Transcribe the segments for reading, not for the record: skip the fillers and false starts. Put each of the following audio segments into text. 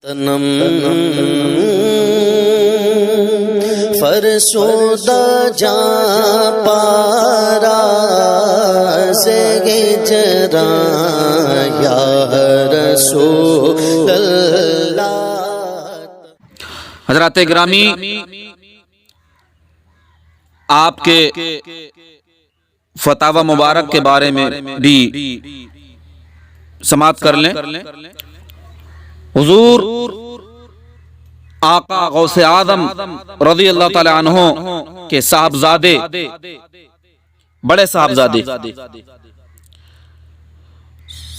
تنم فرسودہ جا پارا سے گجرا یا رسول اللہ۔ حضرات گرامی، آپ کے فتاوی مبارک کے بارے میں بھی سماعت کر لیں۔ حضور آقا غوث اعظم رضی اللہ تعالی عنہ کے صاحبزادے، بڑے صاحبزادے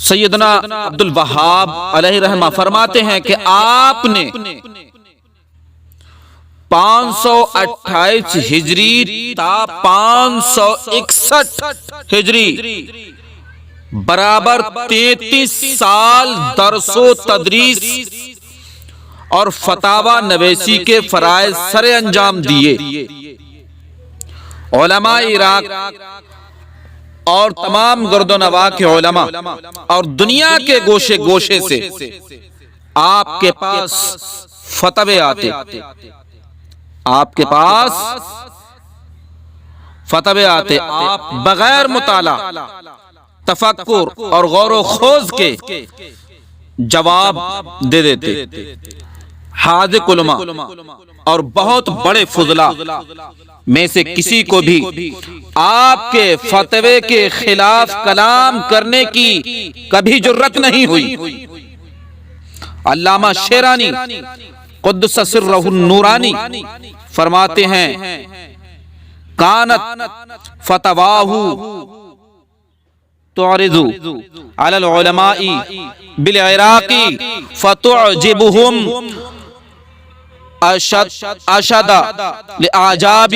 سیدنا عبد الوہاب علیہ رحمہ فرماتے ہیں کہ آپ نے 528 ہجری تا 561 ہجری برابر 33 سال درس و تدریس اور فتاوی نویسی کے فرائض سر انجام دیے۔ علماء عراق اور تمام گرد و نواح کے علماء اور دنیا کے گوشے گوشے سے آپ کے پاس فتوے آتے، آپ کے پاس فتوے آتے، آپ بغیر مطالعہ، تفکر اور غور و خوض کے جواب دے دیتے۔ حاذق علماء اور بہت بڑے فضلاء میں سے کسی کو بھی آپ کے فتوے کے خلاف کلام کرنے کی کبھی جرت نہیں ہوئی۔ علامہ شیرانی قدس سرہ النورانی فرماتے ہیں کانت فتواہ تعرض علی العلماء بالعراق فتعجبهم اشد لعجاب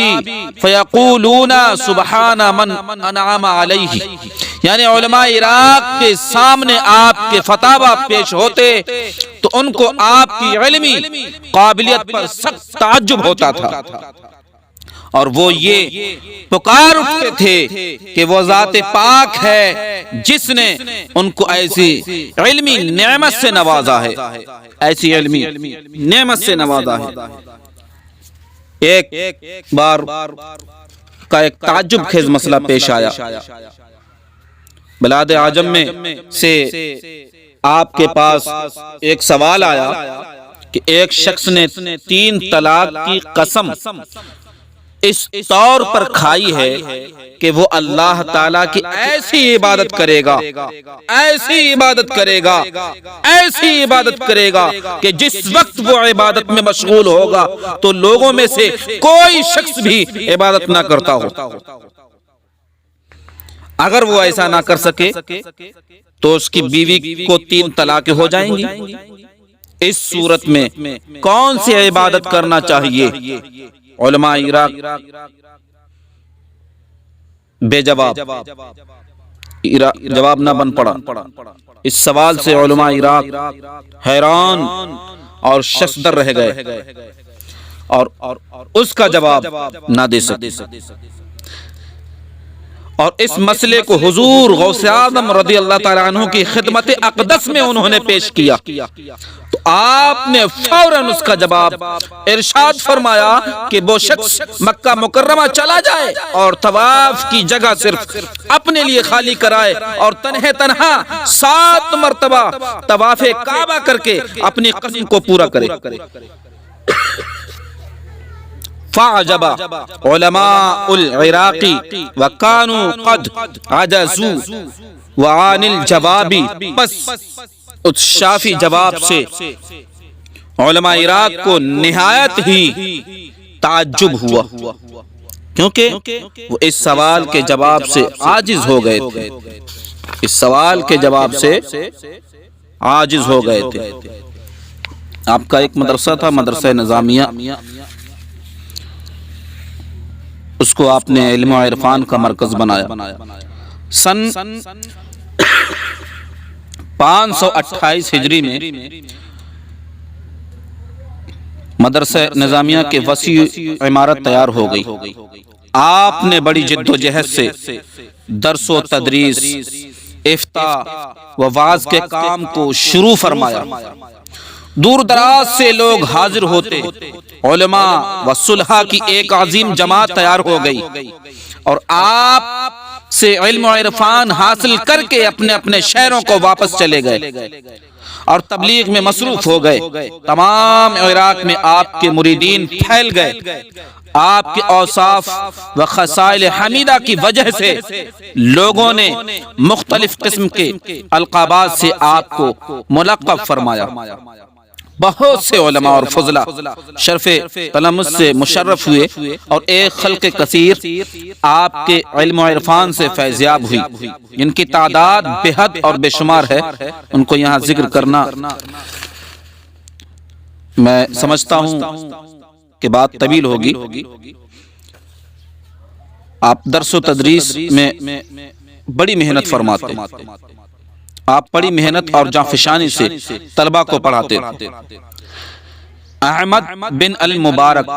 فیقولون سبحان من انعم علیہ، یعنی علماء عراق کے سامنے آپ کے فتاوی پیش ہوتے تو ان کو آپ کی علمی قابلیت پر سخت تعجب ہوتا تھا، اور وہ یہ پکار اٹھتے تھے کہ وہ ذات پاک ہے جس نے ان کو ایسی علمی نعمت سے نوازا ہے، ایسی علمی نعمت سے نوازا ہے۔ ایک بار کا ایک تعجب خیز مسئلہ پیش آیا۔ بلاد اعجم میں سے آپ کے پاس ایک سوال آیا کہ ایک شخص نے 3 طلاق کی قسم اس طور پر کھائی ہے کہ وہ اللہ تعالیٰ کی ایسی عبادت کرے گا، ایسی عبادت کرے گا، ایسی عبادت کرے گا کہ جس وقت وہ عبادت میں مشغول ہوگا تو لوگوں میں سے کوئی شخص بھی عبادت نہ کرتا ہو۔ اگر وہ ایسا نہ کر سکے تو اس کی بیوی کو 3 طلاقیں ہو جائیں گی۔ اس صورت میں کون سی عبادت کرنا چاہیے؟ علماء عراق بے جواب نہ بن پڑا۔ اس سوال سے علماء عراق حیران اور ششدر رہ گئے اور اس کا جواب نہ دے سکے، اور اس مسئلے کو حضور غوث اعظم رضی اللہ تعالی عنہ کی خدمت اقدس میں انہوں نے پیش کیا تو آپ نے فوراً اس کا جواب ارشاد فرمایا کہ وہ شخص مکہ مکرمہ چلا جائے اور طواف کی جگہ صرف اپنے لیے خالی کرائے اور تنہا 7 مرتبہ طواف کعبہ کر کے اپنی قسم کو پورا کرے۔ فعجب علماء العراق وکانوا قد عجزوا وعن الجواب، بس اس شافی جواب سے علماء عراق کو نہایت ہی تعجب ہوا، کیونکہ وہ اس سوال کے جواب سے عاجز ہو گئے تھے، اس سوال کے جواب سے عاجز ہو گئے تھے۔ آپ کا ایک مدرسہ تھا، مدرسہ نظامیہ، اس کو آپ نے علم و عرفان کا مرکز بنایا۔ سن 528 ہجری میں مدرسہ نظامیہ کے وسیع عمارت تیار ہو گئی۔ آپ نے بڑی جد و جہد سے درس و تدریس، افتاء و وعظ کے کام کو شروع فرمایا۔ دور دراز سے لوگ حاضر ہوتے، علماء و صلحاء کی ایک عظیم جماعت تیار ہو گئی اور آپ سے علم و عرفان حاصل کر کے اپنے اپنے شہروں کو واپس چلے گئے اور تبلیغ میں مصروف ہو گئے۔ تمام عراق میں آپ کے مریدین پھیل گئے۔ آپ کے اوصاف و خصائل حمیدہ کی وجہ سے لوگوں نے مختلف قسم کے القابات سے آپ کو ملقب فرمایا۔ بہت سے علماء اور فضلاء شرف تلمس سے مشرف ہوئے اور ایک خلق کثیر آپ کے علم و عرفان سے فیضیاب ہوئی، جن کی تعداد بے حد اور بے شمار ہے۔ ان کو یہاں ذکر کرنا میں سمجھتا ہوں کہ بات طویل ہوگی۔ آپ درس و تدریس میں بڑی محنت فرماتے ہیں، آپ بڑی محنت اور جانفشانی سے طلبہ کو پڑھاتے تھے۔ احمد بن المبارک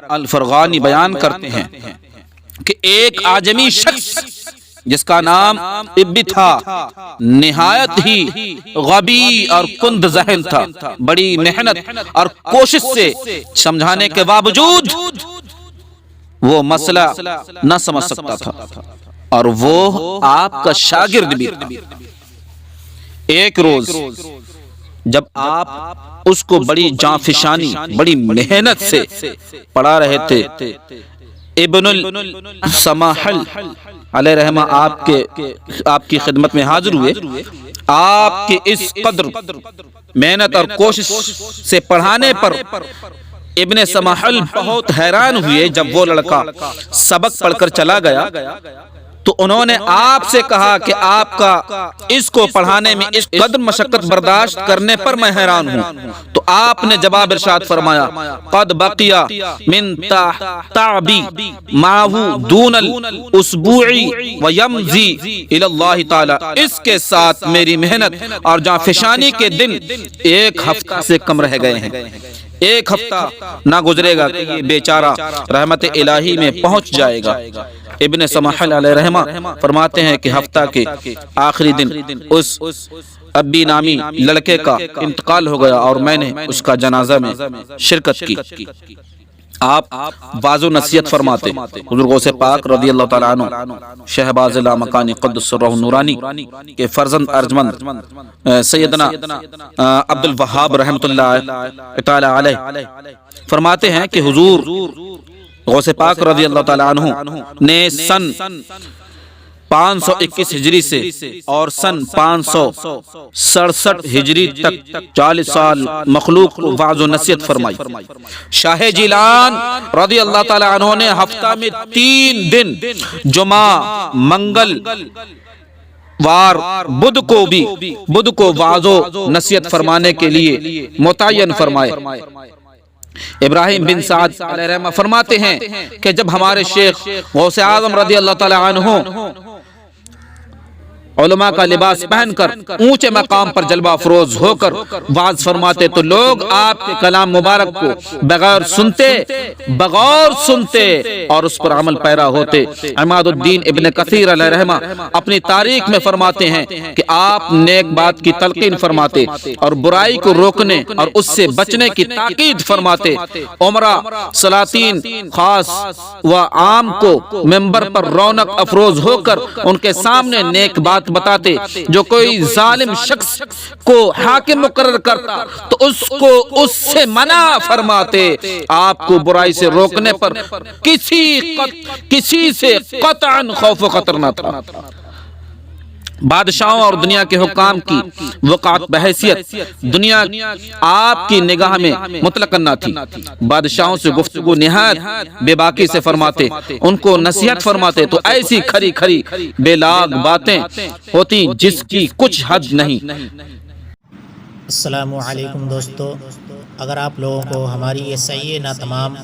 الفرغانی بیان کرتے ہیں کہ ایک اعجمی شخص جس کا نام ابی تھا، نہایت ہی غبی اور کند ذہن تھا، بڑی محنت اور کوشش سے سمجھانے کے باوجود وہ مسئلہ نہ سمجھ سکتا تھا اور وہ آپ کا شاگرد بھی تھا۔ ایک روز جب آپ اس کو بڑی جانفشانی، بڑی محنت سے پڑھا رہے تھے، ابن السماحل علیہ رحمہ آپ کی خدمت میں حاضر ہوئے۔ آپ کے اس قدر محنت اور کوشش سے پڑھانے پر ابن سماحل بہت حیران ہوئے۔ جب وہ لڑکا سبق پڑھ کر چلا گیا تو انہوں نے آپ سے کہا کہ آپ کا اس کو پڑھانے میں اس قدر مشقت برداشت کرنے پر میں حیران ہوں۔ تو آپ نے جواب ارشاد فرمایا، قد بقی من تعبی معه دون الاسبوع ویمضی الی اللہ تعالی، اس کے ساتھ میری محنت اور جانفشانی کے دن ایک ہفتہ سے کم رہ گئے ہیں۔ ایک ہفتہ نہ گزرے گا کہ یہ بیچارہ رحمت الہی میں پہنچ جائے گا۔ ابن سماحل علیہ رحمہ فرماتے ہیں کہ ہفتہ کے آخری دن اس ابی نامی لڑکے کا انتقال ہو گیا اور میں نے اس کا جنازہ میں شرکت کی۔ آپ واضح نصیحت فرماتے، حضور غوث پاک رضی اللہ تعالیٰ عنہ شہباز لامکانی قدس سرہ النورانی کے فرزند ارجمند سیدنا عبد الوہاب رحمۃ اللہ تعالیٰ علیہ فرماتے ہیں کہ حضور غوث پاک رضی اللہ تعالیٰ عنہ نے سن 521 ہجری سے اور سن 567 ہجری تک 40 سال مخلوق کو وعظ و نصیحت فرمائی۔ شاہ جیلان رضی اللہ تعالیٰ عنہ نے ہفتہ میں 3 دن جمعہ، منگل وار، بدھ کو وعظ و نصیحت فرمانے کے لیے متعین فرمائے۔ ابراہیم بن سعد علیہ رحمہ فرماتے ہیں کہ جب ہمارے شیخ غوث اعظم رضی اللہ تعالیٰ عنہ علماء کا لباس پہن کر اونچے مقام پر جلوہ افروز ہو کر وعظ فرماتے تو لوگ آپ کے کلام مبارک کو بغور سنتے اور اس پر عمل پیرا ہوتے۔ عماد الدین ابن کثیر علیہ رحمہ اپنی تاریخ میں فرماتے ہیں کہ آپ نیک بات کی تلقین فرماتے اور برائی کو روکنے اور اس سے بچنے کی تاکید فرماتے۔ عمرہ، سلاطین خاص و عام کو منبر پر رونق افروز ہو کر ان کے سامنے نیک بات بتاتے۔ جو کوئی ظالم شخص کو حاکم مقرر کرتا تو اس سے منع فرماتے۔ آپ کو برائی سے روکنے پر کسی سے قطعاً خوف و خطر نہ تھا۔ بادشاہوں اور دنیا کے حکام کی وقعت بحیثیت دنیا آپ کی نگاہ میں مطلق نہ تھی۔ بادشاہوں سے گفتگو نہایت بے باکی سے فرماتے، ان کو نصیحت فرماتے تو ایسی کھری کھری بے لاگ باتیں ہوتی جس کی کچھ حد نہیں۔ السلام علیکم دوستو، اگر آپ لوگوں کو ہماری یہ صحیح نہ تمام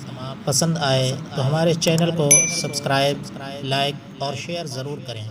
پسند آئے تو ہمارے چینل کو سبسکرائب، لائک اور شیئر ضرور کریں۔